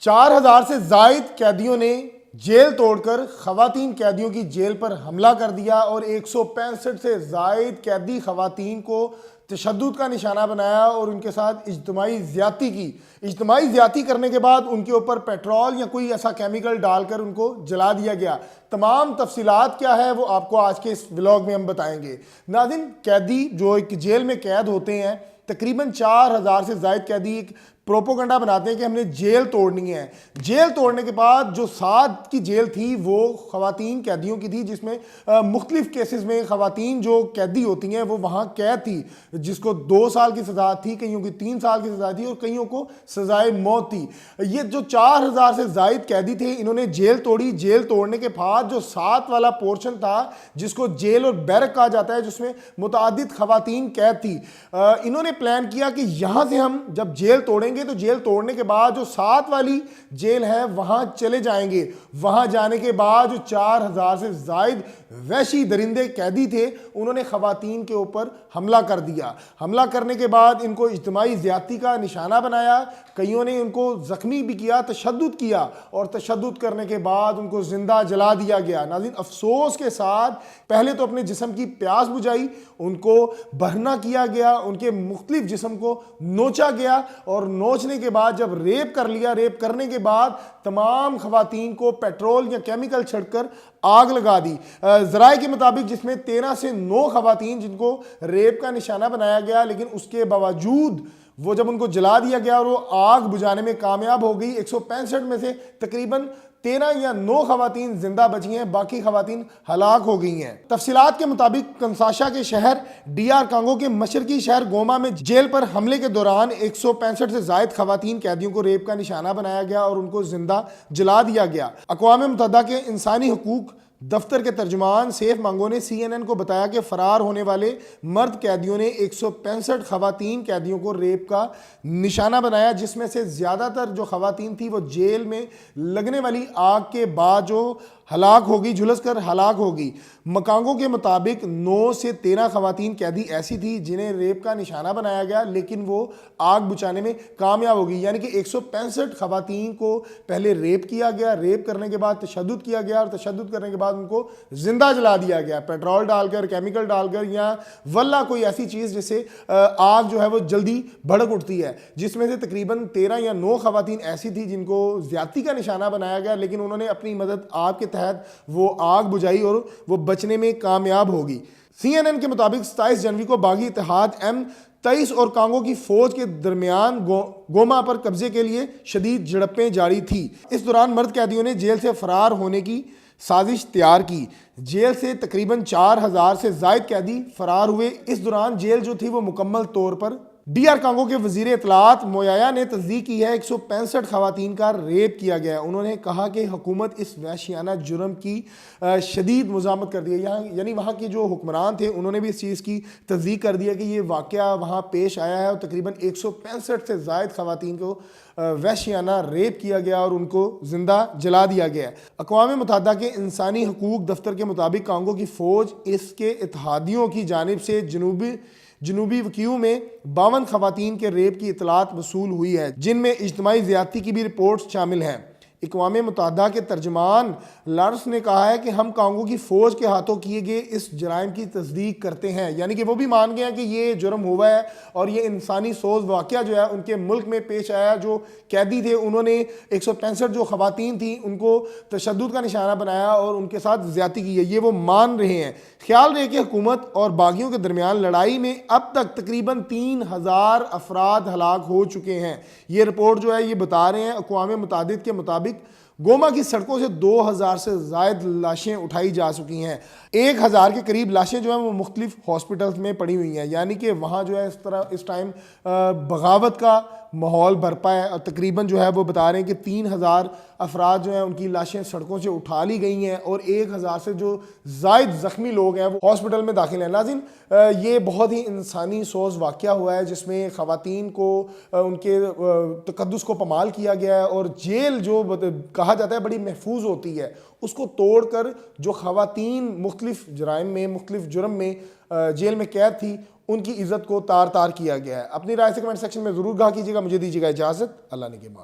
4000 سے زائد قیدیوں نے جیل توڑ کر خواتین قیدیوں کی جیل پر حملہ کر دیا اور 165 سے زائد قیدی خواتین کو تشدد کا نشانہ بنایا اور ان کے ساتھ اجتماعی زیادتی کی۔ اجتماعی زیادتی کرنے کے بعد ان کے اوپر پیٹرول یا کوئی ایسا کیمیکل ڈال کر ان کو جلا دیا گیا۔ تمام تفصیلات کیا ہے وہ آپ کو آج کے اس ولاگ میں ہم بتائیں گے۔ ناظرین، قیدی جو ایک جیل میں قید ہوتے ہیں، تقریباً 4000 سے زائد قیدی ایک پروپوگنڈا بناتے ہیں کہ ہم نے جیل توڑنی ہے۔ جیل توڑنے کے بعد جو ساتھ کی جیل تھی وہ خواتین قیدیوں کی تھی، جس میں مختلف کیسز میں خواتین جو قیدی ہوتی ہیں وہ وہاں قید تھی، جس کو 2 سال کی سزا تھی، کئیوں کی 3 سال کی سزا تھی اور کئیوں کو سزائے موت تھی۔ یہ جو 4000 سے زائد قیدی تھے، انہوں نے جیل توڑی۔ جیل توڑنے کے بعد جو ساتھ والا پورشن تھا جس کو جیل اور بیرک کہا جاتا ہے، جس میں متعدد خواتین قید تھی، انہوں نے پلان کیا کہ یہاں سے ہم جب جیل توڑیں تو جیل توڑنے کے بعد جو ساتھ والی جیل ہے وہاں چلے جائیں گے۔ وہاں جانے کے بعد جو 4000 سے زائد وحشی درندے قیدی تھے، انہوں نے خواتین کے اوپر حملہ کر دیا۔ حملہ کرنے کے بعد ان کو اجتماعی زیادتی کا نشانہ بنایا، کئیوں نے ان کو زخمی بھی کیا، تشدد کیا، اور تشدد کرنے کے بعد ان کو زندہ جلا دیا گیا۔ ناظرین، افسوس کے ساتھ پہلے تو اپنے جسم کی پیاس بجھائی، ان کو برہنہ کیا گیا، ان کے مختلف جسم کو نوچا گیا، اور نوچنے کے بعد جب ریپ کر لیا، ریپ کرنے کے بعد تمام خواتین کو پیٹرول یا کیمیکل چھڑک کر آگ لگا دی۔ ذرائع کے مطابق جس میں 13 سے 9 خواتین جن کو ریپ کا نشانہ بنایا گیا، لیکن اس کے باوجود وہ جب ان کو جلا دیا گیا اور وہ آگ بجھانے میں کامیاب ہو گئی، 165 میں سے تقریباً 13 یا 9 خواتین زندہ بچی ہیں، باقی خواتین ہلاک ہو گئی ہیں۔ تفصیلات کے مطابق کنساشا کے شہر ڈی آر کانگو کے مشرقی شہر گوما میں جیل پر حملے کے دوران 165 سے زائد خواتین قیدیوں کو ریپ کا نشانہ بنایا گیا اور ان کو زندہ جلا دیا گیا۔ اقوام متحدہ کے انسانی حقوق دفتر کے ترجمان سیف مانگو نے سی این این کو بتایا کہ فرار ہونے والے مرد قیدیوں نے 165 خواتین قیدیوں کو ریپ کا نشانہ بنایا، جس میں سے زیادہ تر جو خواتین تھی وہ جیل میں لگنے والی آگ کے بعد جو ہلاک ہوگی، جھلس کر ہلاک ہوگی۔ مکانگو کے مطابق 9 سے 13 خواتین قیدی ایسی تھی جنہیں ریپ کا نشانہ بنایا گیا، لیکن وہ آگ بچانے میں کامیاب ہوگی۔ یعنی کہ 165 خواتین کو پہلے ریپ کیا گیا، ریپ کرنے کے بعد تشدد کیا گیا، اور تشدد کرنے کے بعد ان کو زندہ جلا دیا گیا، پیٹرول ڈال کر، کیمیکل ڈال کر، یا واللہ کوئی ایسی چیز جس سے آگ جو ہے وہ جلدی بھڑک اٹھتی ہے، جس میں سے تقریباً 13 یا 9 خواتین ایسی تھی جن کو زیادتی کا نشانہ بنایا گیا، لیکن انہوں نے اپنی مدد آگ کے تحت وہ آگ بجھائی اور وہ بچنے میں کامیاب ہوگی۔ سی این این کے مطابق 27 جنوری کو باغی اتحاد M23 اور کانگو کی فوج کے درمیان گوما پر قبضے کے لیے شدید جھڑپیں جاری تھی۔ اس دوران مرد قیدیوں نے جیل سے فرار ہونے کی سازش تیار کی۔ جیل سے تقریباً 4000 سے زائد قیدی فرار ہوئے۔ اس دوران جیل جو تھی وہ مکمل طور پر ڈی آر کانگو کے وزیر اطلاعات مویایا نے تصدیق کی ہے 165 خواتین کا ریپ کیا گیا۔ انہوں نے کہا کہ حکومت اس وحشیانہ جرم کی شدید مذمت کر دی ہے، یعنی وہاں کے جو حکمران تھے انہوں نے بھی اس چیز کی تصدیق کر دی ہے کہ یہ واقعہ وہاں پیش آیا ہے، اور تقریباً 165 سے زائد خواتین کو وحشیانہ ریپ کیا گیا اور ان کو زندہ جلا دیا گیا۔ اقوام متحدہ کے انسانی حقوق دفتر کے مطابق کانگو کی فوج اس کے اتحادیوں کی جانب سے جنوبی وکیو میں 52 خواتین کے ریپ کی اطلاعات وصول ہوئی ہے، جن میں اجتماعی زیادتی کی بھی رپورٹس شامل ہیں۔ اقوام متحدہ کے ترجمان لارنس نے کہا ہے کہ ہم کانگو کی فوج کے ہاتھوں کیے گئے اس جرائم کی تصدیق کرتے ہیں، یعنی کہ وہ بھی مان گئے ہیں کہ یہ جرم ہوا ہے اور یہ انسانی سوز واقعہ جو ہے ان کے ملک میں پیش آیا۔ جو قیدی تھے انہوں نے 165 جو خواتین تھیں ان کو تشدد کا نشانہ بنایا اور ان کے ساتھ زیادتی کی ہے، یہ وہ مان رہے ہیں۔ خیال رہے کہ حکومت اور باغیوں کے درمیان لڑائی میں اب تک تقریباً 3000 افراد ہلاک ہو چکے ہیں۔ یہ رپورٹ جو ہے یہ بتا رہے ہیں اقوام متحدہ کے مطابق گوما کی سڑکوں سے 2000 سے زائد لاشیں اٹھائی جا چکی ہیں۔ 1000 کے قریب لاشیں جو ہیں وہ مختلف ہاسپٹلز میں پڑی ہوئی ہیں، یعنی کہ وہاں جو ہے اس ٹائم بغاوت کا ماحول برپا ہے، اور تقریباً جو ہے وہ بتا رہے ہیں کہ 3000 افراد جو ہیں ان کی لاشیں سڑکوں سے اٹھا لی گئی ہیں، اور 1000 سے جو زائد زخمی لوگ ہیں وہ ہاسپٹل میں داخل ہیں۔ ناظرین، یہ بہت ہی انسانی سوز واقعہ ہوا ہے جس میں خواتین کو ان کے تقدس کو پامال کیا گیا ہے، اور جیل جو کہا جاتا ہے بڑی محفوظ ہوتی ہے، اس کو توڑ کر جو خواتین مختلف جرائم میں، مختلف جرم میں جیل میں قید تھی، ان کی عزت کو تار تار کیا گیا ہے۔ اپنی رائے سے کمنٹ سیکشن میں ضرور گاہ کیجیے گا۔ مجھے دیجیے گا اجازت، اللہ نے کے بعد۔